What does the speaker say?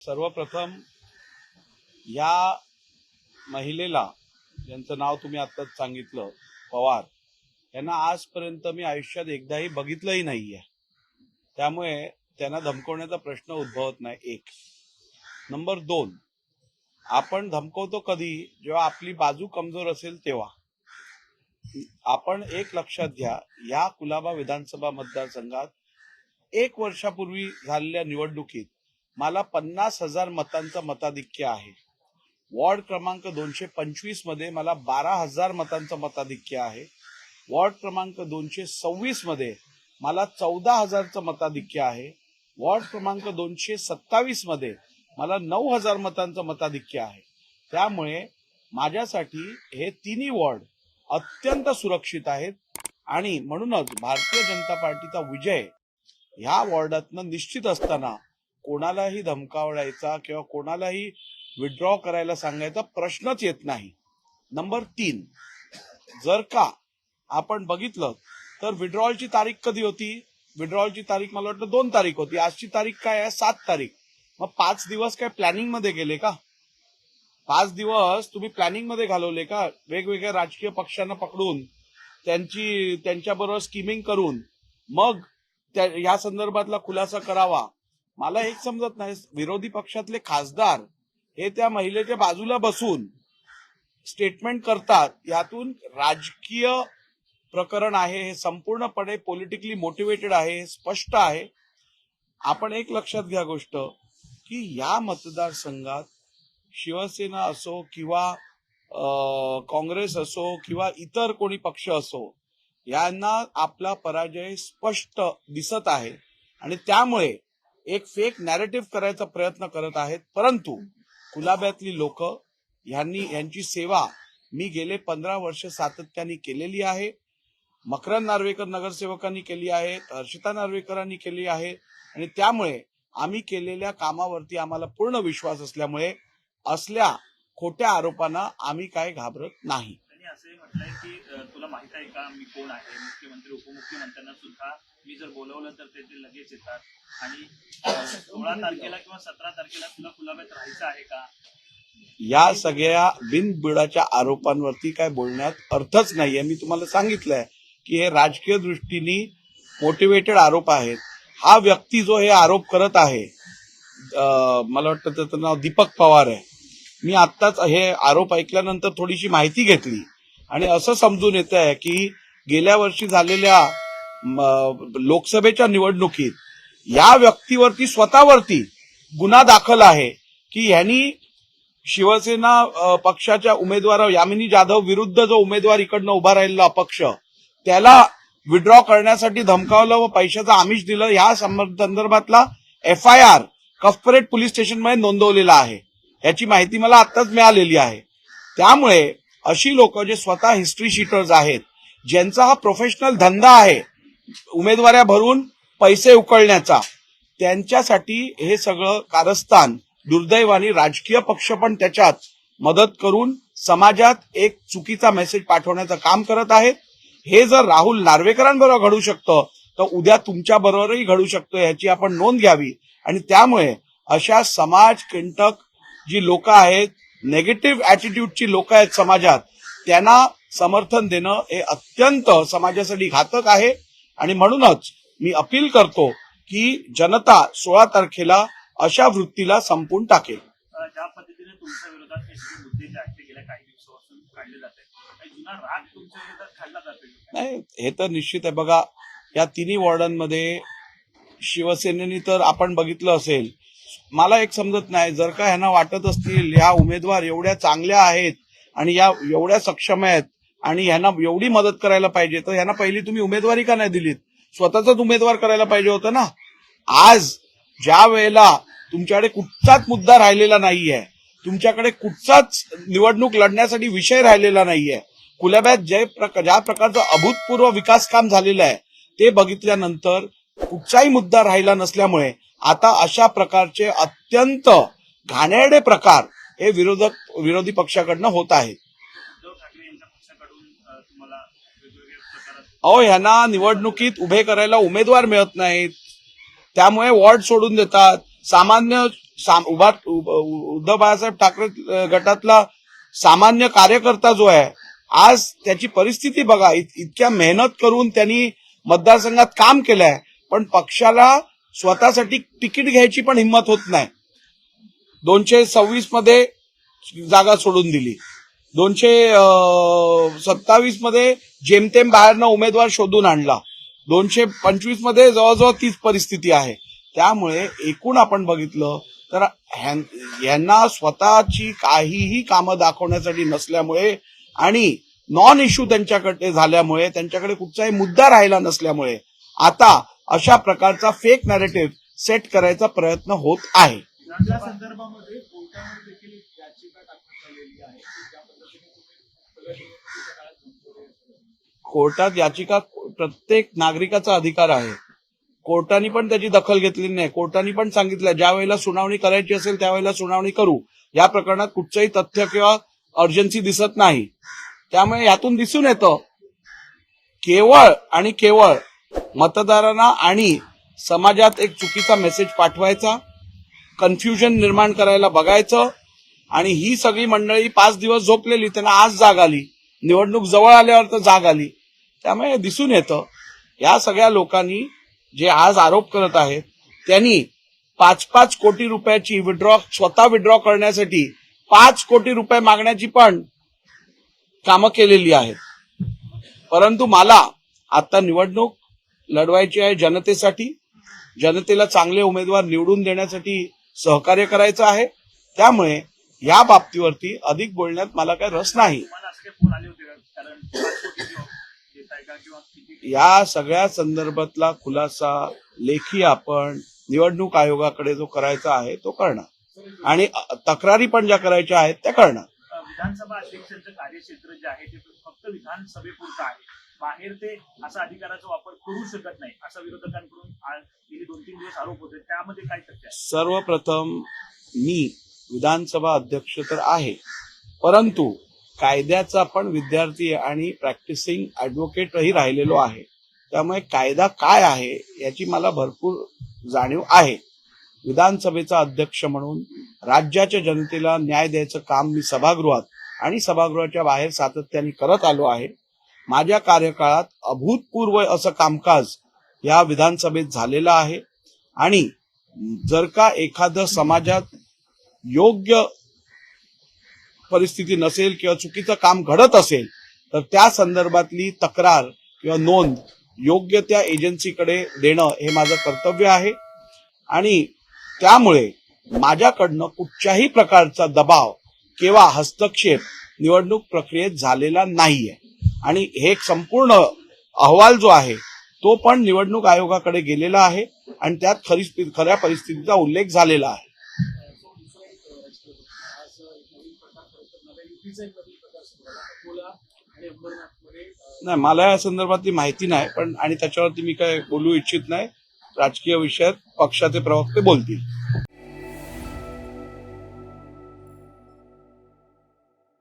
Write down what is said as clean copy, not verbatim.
सर्वप्रथम या महिलेला, ज्यांचं नाव तुम्ही आत्ताच सांगितलं, पवार, यांना आजपर्यंत मी आयुष्यात एकदाही बघितलंही नाहीये. त्यामुळे त्यांना धमकवण्याचा प्रश्न उद्भवत नाही. एक. नंबर 2, आपण धमकवतो कधी, जेव्हा आपली बाजू कमजोर असेल तेव्हा. आपण एक लक्षात घ्या, या कुलाबा विधानसभा मतदारसंघात 1 वर्षापूर्वी झालेल्या निवडणुकीत मला 50,000 मतांचं मताधिक्य आहे. वॉर्ड क्रमांक 225 मध्ये मला 12,000 मतांचं मताधिक्य आहे. वॉर्ड क्रमांक 226 मध्ये मला 14,000चं मताधिक्य आहे. वॉर्ड क्रमांक 227 मध्ये मला 9,000 मतांचं मताधिक्य आहे. त्यामुळे माझ्यासाठी हे तिन्ही वॉर्ड अत्यंत सुरक्षित आहेत आणि म्हणूनच भारतीय जनता पार्टीचा विजय ह्या वॉर्डातनं निश्चित असताना कोणालाही धमकावण्याचा किंवा कोणालाही विड्रॉ करायला सांगायचा प्रश्नच येत नाही. नंबर 3, जर का आपण बघितलं तर विड्रॉलची तारीख कधी होती? विड्रॉलची तारीख मला वाटतं 2 तारीख होती. आजची तारीख काय आहे? 7 तारीख. मग 5 दिवस काय प्लॅनिंग मध्ये गेले का? 5 दिवस तुम्ही प्लॅनिंग मध्ये घालवले का? वेगवेगळ्या राजकीय पक्षांना पकडून त्यांच्याबरोबर स्कीमिंग करून मग या संदर्भातला खुलासा करावा. मला एक समजत नाही, विरोधी पक्षातले खासदार हे त्या महिलेच्या बाजूला बसून स्टेटमेंट करतात, यातून राजकीय प्रकरण आहे, हे संपूर्णपणे पॉलिटिकली मोटिवेटेड आहे, हे स्पष्ट आहे. आपण एक लक्षात घ्या गोष्ट, की या मतदारसंघात शिवसेना असो किंवा काँग्रेस असो किंवा इतर कोणी पक्ष असो, यांना आपला पराजय स्पष्ट दिसत आहे आणि त्यामुळे एक फेक नॅरेटिव्ह करायचा प्रयत्न करत आहेत. परंतु कुलाब्यातली लोक यांची सेवा मी गेले 15 वर्ष सातत्याने केलेली आहे. मकरंद नार्वेकर नगरसेवकांनी केली आहे, हर्षिता नार्वेकरांनी केली आहे आणि त्यामुळे आम्ही केलेल्या कामावरती आम्हाला पूर्ण विश्वास असल्यामुळे असल्या खोट्या आरोपांना आम्ही काय घाबरत नाही. असं म्हटलंय की तुला माहित आहे का मी कोण आहे? मुख्यमंत्री उपमुख्यमंत्र्यांना सुद्धा मी जर बोलवलं तर ते लगेच येतात आणि 16 तारखेला किंवा 17 तारखेला तुला कुलाब्यात राहायचं आहे का? या सगळ्या बिनबुडाच्या आरोपांवरती काय बोलण्यात अर्थच नाहीये. मी तुम्हाला सांगितलंय की हे राजकीय दृष्टीने मोटिवेटेड आरोप आहेत. हा व्यक्ती जो हे आरोप करत आहे, मला वाटतं त्याचं नाव दीपक पवार आहे. मी आत्ताच हे आरोप ऐकल्यानंतर थोडीशी माहिती घेतली आणि असं समजून येत आहे की गेल्या वर्षी झालेल्या लोकसभेच्या निवडणुकीत या व्यक्तीवरती स्वतःवरती गुन्हा दाखल आहे की ह्यांनी शिवसेना पक्षाच्या उमेदवार यामिनी जाधव विरुद्ध जो उमेदवार इकडनं उभा राहिलेला अपक्ष, त्याला विड्रॉ करण्यासाठी धमकावलं व पैशाचं आमिष दिलं. या संदर्भातला FIR कफपरेट पोलीस स्टेशनमध्ये नोंदवलेला आहे. याची माहिती मला आत्ताच मिळालेली आहे. त्यामुळे अशी लोक जे स्वतः हिस्ट्री शीटर्स आहेत, ज्यांचा हा प्रोफेशनल धंदा आहे उमेदवाऱ्या भरून पैसे उकळण्याचा, त्यांच्यासाठी हे सगळं कारस्थान दुर्दैवाने राजकीय पक्ष पण त्याच्यात मदत करून समाजात एक चुकीचा मेसेज पाठवण्याचं काम करत आहेत. हे जर राहुल नार्वेकरांबरोबर घडू शकतं तर उद्या तुमच्या बरोबरही घडू शकतं, याची आपण नोंद घ्यावी. आणि त्यामुळे अशा समाज कंटक जी लोक आहेत, नेगेटिव्ह ऍटिट्यूडची लोक आहेत समाजात, त्यांना समर्थन देणं हे अत्यंत समाजासाठी घातक आहे. आणि म्हणूनच मी अपील करतो की जनता 16 तारखेला अशा वृत्तीला संपून टाकेल. ज्या पद्धतीने तुमच्या विरोधात हे सगळे मुद्दे जे आहेत ते गेल्या काही दिवसापासून काढले जात आहेत, जुना राग तुमच्या विरोधात काढला जातोय? नाही, हे तर निश्चित आहे. बघा, या तिन्ही वॉर्डांमध्ये शिवसेनेने तर आपण बघितलं असेल, मला एक समजत नाही, जर का ह्यांना वाटत असतील ह्या उमेदवार एवढ्या चांगल्या आहेत आणि या एवढ्या सक्षम आहेत आणि ह्यांना एवढी मदत करायला पाहिजे, तर ह्यांना पहिली तुम्ही उमेदवारी का नाही दिलीत? स्वतःचाच उमेदवार करायला पाहिजे होतं ना. आज ज्या वेळेला तुमच्याकडे कुठचाच मुद्दा राहिलेला नाहीये, तुमच्याकडे कुठचाच निवडणूक लढण्यासाठी विषय राहिलेला नाहीये, कुलाब्यात ज्या प्रकारचं अभूतपूर्व विकास काम झालेलं आहे ते बघितल्यानंतर कुठचाही मुद्दा राहिला नसल्यामुळे आता अशा प्रकारचे अत्यंत घाणेरडे प्रकार हे विरोधी पक्षाकडनं होत आहेत. ह्यांना निवडणुकीत उभे करायला उमेदवार मिळत नाहीत, त्यामुळे वॉर्ड सोडून देतात. उद्धव बाळासाहेब ठाकरे गटातला सामान्य कार्यकर्ता जो आहे, आज त्याची परिस्थिती बघा. इतक्या मेहनत करून त्यांनी मतदारसंघात काम केलंय, पण पक्षाला स्वतःसाठी तिकीट घ्यायची पण हिंमत होत नाही. 226 मध्ये जागा सोडून दिली, 227 मध्ये जेमतेम बाहेरनं उमेदवार शोधून आणला, 225 मध्ये जवळजवळ तीच परिस्थिती आहे. त्यामुळे एकूण आपण बघितलं तर यांना स्वतःची काहीही कामं दाखवण्यासाठी नसल्यामुळे आणि नॉन इश्यू त्यांच्याकडे झाल्यामुळे, त्यांच्याकडे कुठचाही मुद्दा राहिला नसल्यामुळे आता अशा प्रकारचा फेक नॅरेटिव्ह सेट करायचा प्रयत्न होत आहे. या संदर्भामध्ये कोर्टामध्ये देखील एक याचिका टाकण्यात आलेली आहे की ज्या पद्धतीने तुम्ही सगळ्या निवडणुकीच्या काळात घुसखोरी केली. कोर्टात याचिका प्रत्येक नागरिकाचा अधिकार आहे. कोर्टाने पण त्याची दखल घेतली नाही. कोर्टाने पण सांगितलं ज्या वेळेला सुनावणी करायची असेल त्यावेळेला सुनावणी करू. या प्रकरणात कुठचंही तथ्य किंवा अर्जन्सी दिसत नाही. त्यामुळे यातून दिसून येतं केवळ आणि केवळ मतदारांना आणि समाजात एक चुकीचा मेसेज पाठवायचा, कन्फ्युजन निर्माण करायला बघायचं. आणि ही सगळी मंडळी 5 दिवस झोपलेली, त्यांना आज जाग आली, निवडणूक जवळ आल्यावर तर जाग आली. त्यामुळे दिसून येतं या सगळ्या लोकांनी जे आज आरोप करत आहेत त्यांनी 5-5 कोटी रुपयाची स्वतः विड्रॉ करण्यासाठी 5 कोटी रुपये मागण्याची पण कामं केलेली आहेत. परंतु मला आता निवडणूक लढवायची आहे जनतेसाठी, जनतेला चांगले उमेदवार निवडून देण्यासाठी सहकार्य करायचं आहे. त्यामुळे या बाबतीवरती अधिक बोलण्यात मला काही रस नाही. तुम्हाला असं काही फोन आले होते का? कारण 5 कोटी देताय का किंवा किती? या सगळ्या संदर्भातला खुलासा लेखी आपण निवडणूक आयोगाकडे जो करायचा आहे तो करणार आणि तक्रारी पण ज्या करायच्या आहेत त्या करणार. विधानसभा अध्यक्षांचं कार्यक्षेत्र जे आहे ते फक्त विधानसभेपुरतं आहे. बाहेर ते असा अधिकाराचा वापर करू शकत नाही असा विरोधकांकडून गेली 2-3 दिवस आरोप होते. त्यामध्ये काय तथ्य आहे? सर्वप्रथम मी विधानसभा अध्यक्ष तर आहे, परंतु कायद्याचा पण विद्यार्थी आणि प्रॅक्टिसिंग ऍडव्होकेटही राहिलेलो आहे. त्यामुळे कायदा काय आहे याची मला भरपूर जाणीव आहे. विधानसभेचा अध्यक्ष म्हणून राज्याच्या जनतेला न्याय द्यायचं काम मी सभागृहात आणि सभागृहाच्या बाहेर सातत्याने करत आलो आहे. माझ्या कार्यकाळात अभूतपूर्व असं कामकाज या विधानसभेत झालेलं आहे. आणि जर का एखादं समाजात योग्य परिस्थिती नसेल किंवा चुकीचं काम घडत असेल तर त्या संदर्भातली तक्रार किंवा नोंद योग्य त्या एजन्सीकडे देणं हे माझं कर्तव्य आहे. आणि त्यामुळे माझ्याकडनं कुठच्याही प्रकारचा दबाव किंवा हस्तक्षेप निवडणूक प्रक्रियेत झालेला नाहीये. आणि हे संपूर्ण अहवाल जो आहे तो पण निवडणूक आयोगाकडे गेलेला आहे आणि त्यात खऱ्या परिस्थितीचा उल्लेख झालेला आहे. नाही, मला या संदर्भातली माहिती नाही, पण आणि त्याच्यावरती मी काय बोलू इच्छित नाही. राजकीय विषयात पक्षाचे प्रवक्ते बोलतील.